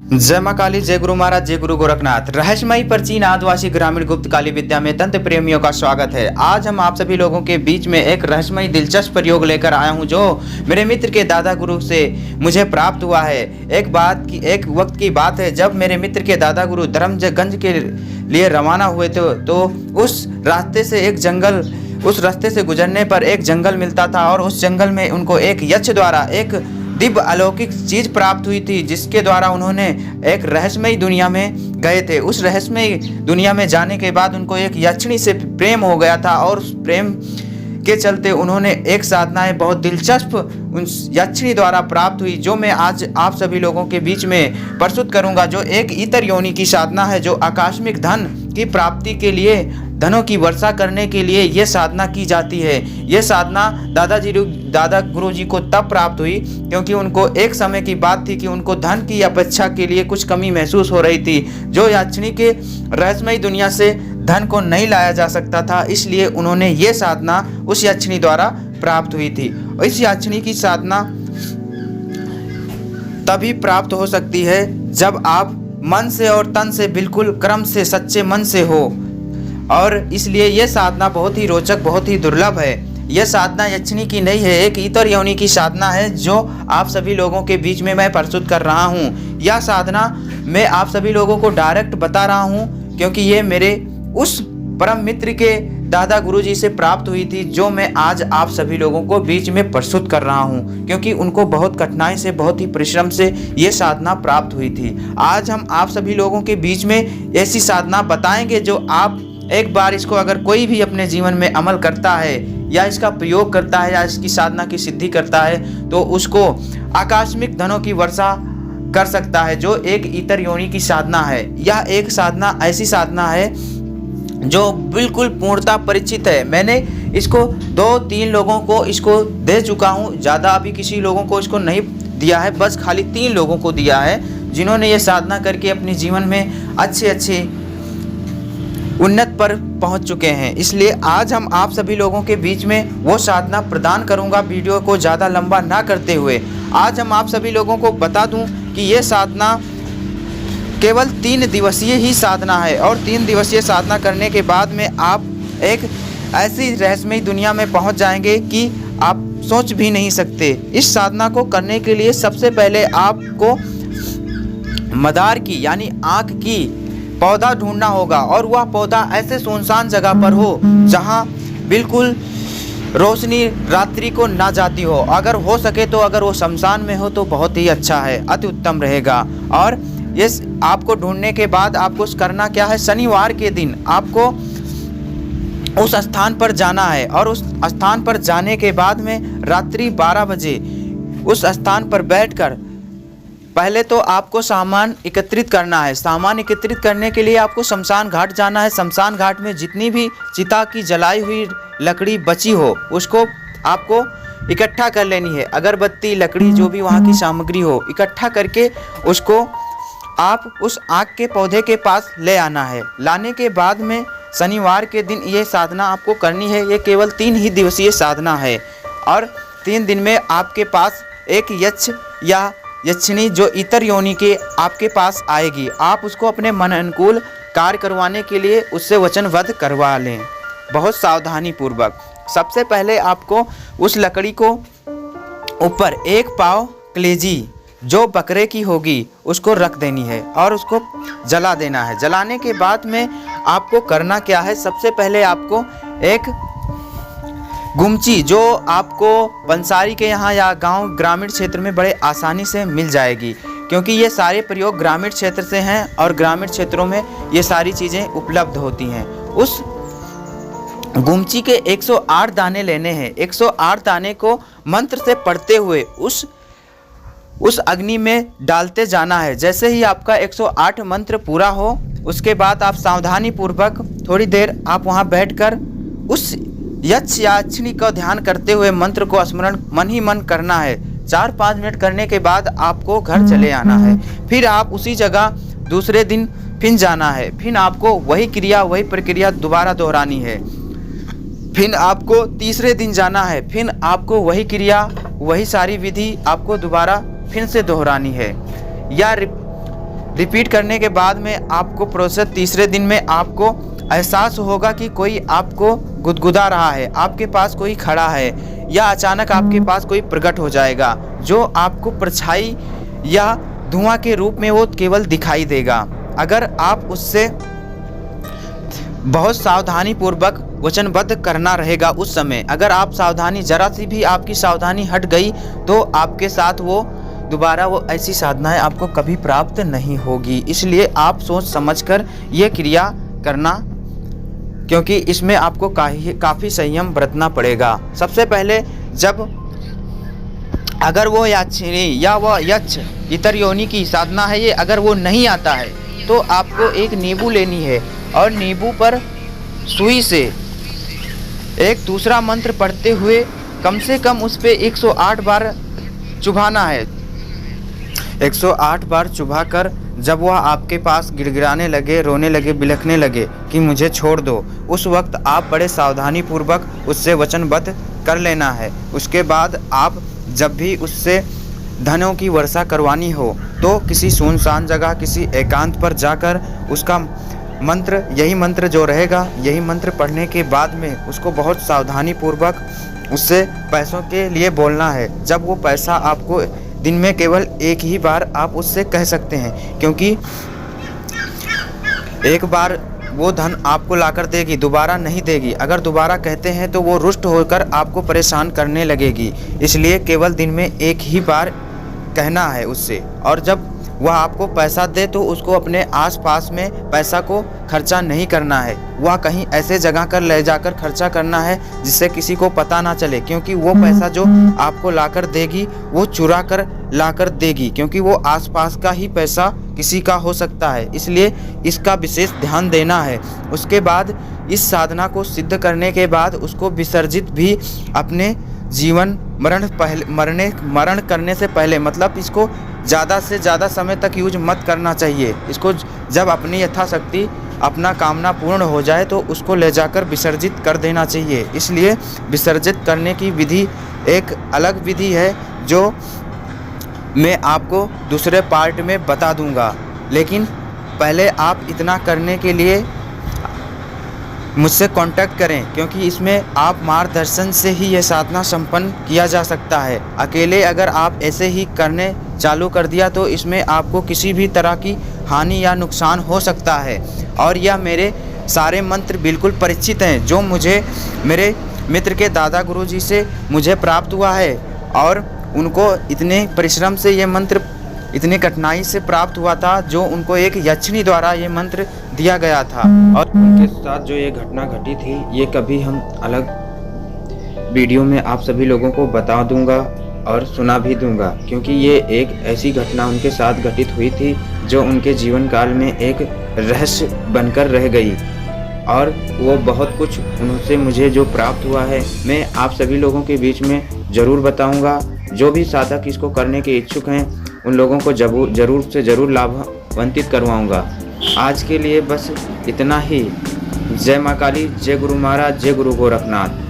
जय मां काली, जय गुरु महाराज, जय गुरु गोरखनाथ। रहस्यमयी प्राचीन आदिवासी ग्रामीण गुप्त काली विद्या में तंत्र प्रेमियों का स्वागत है। आज हम आप सभी लोगों के बीच में एक रहस्यमयी दिलचस्प प्रयोग लेकर आया हूं, जो मेरे मित्र के दादा गुरु से मुझे प्राप्त हुआ है। एक वक्त की बात है, जब मेरे मित्र के दादा गुरु धर्मगंज के लिए रवाना हुए थे, तो उस रास्ते से गुजरने पर एक जंगल मिलता था, और उस जंगल में उनको एक यक्ष द्वारा एक दिव्य अलौकिक चीज प्राप्त हुई थी, जिसके द्वारा उन्होंने एक रहस्यमयी दुनिया में गए थे। उस रहस्यमयी दुनिया में जाने के बाद उनको एक यक्षिणी से प्रेम हो गया था, और उस प्रेम के चलते उन्होंने एक साधनाएं बहुत दिलचस्प उन यक्षिणी द्वारा प्राप्त हुई, जो मैं आज आप सभी लोगों के बीच में प्रस्तुत करूंगा। जो एक इतर योनि की साधना है, जो आकस्मिक धन की प्राप्ति के लिए, धनों की वर्षा करने के लिए ये साधना की जाती है। ये साधना दादा गुरु जी को तब प्राप्त हुई क्योंकि उनको एक समय की बात थी कि उनको धन की अपेक्षा के लिए कुछ कमी महसूस हो रही थी, जो यक्षिणी के रहस्यमयी दुनिया से धन को नहीं लाया जा सकता था। इसलिए उन्होंने ये साधना उस यक्षिणी द्वारा प्राप्त हुई थी। इस यक्षिणी की साधना तभी प्राप्त हो सकती है जब आप मन से और तन से बिल्कुल क्रम से सच्चे मन से हो, और इसलिए यह साधना बहुत ही रोचक, बहुत ही दुर्लभ है। यह साधना यक्षिणी की नहीं है, एक इतर योनि की साधना है, जो आप सभी लोगों के बीच में मैं प्रस्तुत कर रहा हूँ। यह साधना मैं आप सभी लोगों को डायरेक्ट बता रहा हूँ क्योंकि ये मेरे उस परम मित्र के दादा गुरुजी से प्राप्त हुई थी, जो मैं आज आप सभी लोगों को बीच में प्रस्तुत कर रहा हूं, क्योंकि उनको बहुत कठिनाई से, बहुत ही परिश्रम से ये साधना प्राप्त हुई थी। आज हम आप सभी लोगों के बीच में ऐसी साधना बताएंगे, जो आप एक बार इसको अगर कोई भी अपने जीवन में अमल करता है, या इसका प्रयोग करता है, या इसकी साधना की सिद्धि करता है, तो उसको आकस्मिक धनों की वर्षा कर सकता है, जो एक इतर योनि की साधना है। यह एक साधना ऐसी साधना है जो बिल्कुल पूर्णता परिचित है। मैंने इसको 2-3 लोगों को इसको दे चुका हूँ, ज़्यादा अभी किसी लोगों को इसको नहीं दिया है, बस खाली 3 लोगों को दिया है, जिन्होंने ये साधना करके अपने जीवन में अच्छे उन्नत पर पहुंच चुके हैं। इसलिए आज हम आप सभी लोगों के बीच में वो साधना प्रदान करूंगा, वीडियो को ज़्यादा लंबा ना करते हुए। आज हम आप सभी लोगों को बता दूं कि ये साधना केवल 3 दिवसीय ही साधना है, और 3 दिवसीय साधना करने के बाद में आप एक ऐसी रहस्यमयी दुनिया में पहुंच जाएंगे कि आप सोच भी नहीं सकते। इस साधना को करने के लिए सबसे पहले आपको मदार की यानी आँख की पौधा ढूंढना होगा, और वह पौधा ऐसे सुनसान जगह पर हो जहां बिल्कुल रोशनी रात्रि को ना जाती हो। अगर हो सके तो अगर वो शमशान में हो तो बहुत ही अच्छा है, अति उत्तम रहेगा। और ये आपको ढूंढने के बाद आपको करना क्या है, शनिवार के दिन आपको उस स्थान पर जाना है, और उस स्थान पर जाने के बाद में रात्रि 12 बजे उस स्थान पर बैठकर पहले तो आपको सामान एकत्रित करना है। सामान एकत्रित करने के लिए आपको शमशान घाट जाना है। शमशान घाट में जितनी भी चिता की जलाई हुई लकड़ी बची हो, उसको आपको इकट्ठा कर लेनी है। अगरबत्ती, लकड़ी, जो भी वहाँ की सामग्री हो, इकट्ठा करके उसको आप उस आँख के पौधे के पास ले आना है। लाने के बाद में शनिवार के दिन ये साधना आपको करनी है। ये केवल 3 ही दिवसीय साधना है, और 3 दिन में आपके पास एक यक्ष या यक्षिणी जो इतर योनि के आपके पास आएगी। आप उसको अपने मन अनुकूल कार्य करवाने के लिए उससे वचनबद्ध करवा लें, बहुत सावधानी पूर्वक। सबसे पहले आपको उस लकड़ी को ऊपर 1 पाव कलेजी जो बकरे की होगी उसको रख देनी है, और उसको जला देना है। जलाने के बाद में आपको करना क्या है, सबसे पहले आपको एक गुमची, जो आपको पंसारी के यहाँ या गांव ग्रामीण क्षेत्र में बड़े आसानी से मिल जाएगी, क्योंकि ये सारे प्रयोग ग्रामीण क्षेत्र से हैं, और ग्रामीण क्षेत्रों में ये सारी चीज़ें उपलब्ध होती हैं। उस गुमची के 108 दाने लेने हैं। 108 दाने को मंत्र से पढ़ते हुए उस अग्नि में डालते जाना है। जैसे ही आपका 108 मंत्र पूरा हो, उसके बाद आप सावधानी पूर्वक थोड़ी देर आप वहाँ बैठकर उस यक्ष या यक्षिणी का ध्यान करते हुए मंत्र को स्मरण मन ही मन करना है। 4-5 मिनट करने के बाद आपको घर चले आना है। फिर आप उसी जगह दूसरे दिन फिर जाना है। फिर आपको वही क्रिया, वही प्रक्रिया दोबारा दोहरानी है। फिर आपको तीसरे दिन जाना है। फिर आपको वही क्रिया, वही सारी विधि आपको दोबारा फिर से दोहरानी है। या रिपीट करने के बाद में आपको प्रोसेस तीसरे दिन में आपको एहसास होगा कि कोई आपको गुदगुदा रहा है, आपके पास कोई खड़ा है या अचानक आपके पास कोई प्रकट हो जाएगा जो आपको परछाई या धुआं के रूप में वो केवल दिखाई देगा। अगर आप उससे बहुत सावधानी पूर्वक वचनबद्ध करना रहेगा उस समय। अगर आप सावधानी, जरा सी भी आपकी सावधानी हट गई तो आपके साथ वो दोबारा वो ऐसी साधनाएं आपको कभी प्राप्त नहीं होगी। इसलिए आप सोच समझकर ये क्रिया करना, क्योंकि इसमें आपको काफ़ी संयम बरतना पड़ेगा। सबसे पहले जब अगर वो याक्षिणी या वह यक्ष इतर योनि की साधना है, ये अगर वो नहीं आता है तो आपको एक नींबू लेनी है और नींबू पर सुई से एक दूसरा मंत्र पढ़ते हुए कम से कम उस पे 108 बार चुभाना है। 108 बार चुभाकर जब वह आपके पास गिड़गिड़ाने लगे, रोने लगे, बिलखने लगे कि मुझे छोड़ दो, उस वक्त आप बड़े सावधानी पूर्वक उससे वचनबद्ध कर लेना है। उसके बाद आप जब भी उससे धनों की वर्षा करवानी हो तो किसी सुनसान जगह, किसी एकांत पर जाकर उसका मंत्र, यही मंत्र जो रहेगा, यही मंत्र पढ़ने के बाद में उसको बहुत सावधानी पूर्वक उससे पैसों के लिए बोलना है। जब वो पैसा आपको दिन में केवल एक ही बार आप उससे कह सकते हैं, क्योंकि एक बार वो धन आपको लाकर देगी, दोबारा नहीं देगी। अगर दोबारा कहते हैं तो वो रुष्ट होकर आपको परेशान करने लगेगी। इसलिए केवल दिन में एक ही बार कहना है उससे। और जब वह आपको पैसा दे तो उसको अपने आसपास में पैसा को खर्चा नहीं करना है, वह कहीं ऐसे जगह कर ले जाकर खर्चा करना है जिससे किसी को पता ना चले, क्योंकि वो पैसा जो आपको लाकर देगी वो चुरा कर लाकर देगी, क्योंकि वो आसपास का ही पैसा किसी का हो सकता है। इसलिए इसका विशेष ध्यान देना है। उसके बाद इस साधना को सिद्ध करने के बाद उसको विसर्जित भी अपने जीवन मरण करने से पहले, मतलब इसको ज़्यादा से ज़्यादा समय तक यूज मत करना चाहिए। इसको जब अपनी यथाशक्ति अपना कामना पूर्ण हो जाए तो उसको ले जाकर विसर्जित कर देना चाहिए। इसलिए विसर्जित करने की विधि एक अलग विधि है जो मैं आपको दूसरे पार्ट में बता दूंगा, लेकिन पहले आप इतना करने के लिए मुझसे कांटेक्ट करें, क्योंकि इसमें आप मार्गदर्शन से ही यह साधना संपन्न किया जा सकता है। अकेले अगर आप ऐसे ही करने चालू कर दिया तो इसमें आपको किसी भी तरह की हानि या नुकसान हो सकता है। और यह मेरे सारे मंत्र बिल्कुल परिचित हैं, जो मुझे मेरे मित्र के दादा गुरुजी से मुझे प्राप्त हुआ है, और उनको इतने परिश्रम से ये मंत्र इतनी कठिनाई से प्राप्त हुआ था, जो उनको एक यक्षिणी द्वारा ये मंत्र दिया गया था। और उनके साथ जो ये घटना घटी थी, ये कभी हम अलग वीडियो में आप सभी लोगों को बता दूंगा और सुना भी दूंगा, क्योंकि ये एक ऐसी घटना उनके साथ घटित हुई थी जो उनके जीवन काल में एक रहस्य बनकर रह गई। और वो बहुत कुछ उनसे मुझे जो प्राप्त हुआ है मैं आप सभी लोगों के बीच में ज़रूर बताऊंगा। जो भी साधक इसको करने के इच्छुक हैं उन लोगों को ज़रूर से ज़रूर लाभान्वित करवाऊंगा। आज के लिए बस इतना ही। जय माँ काली, जय गुरु महाराज, जय गुरु गोरखनाथ।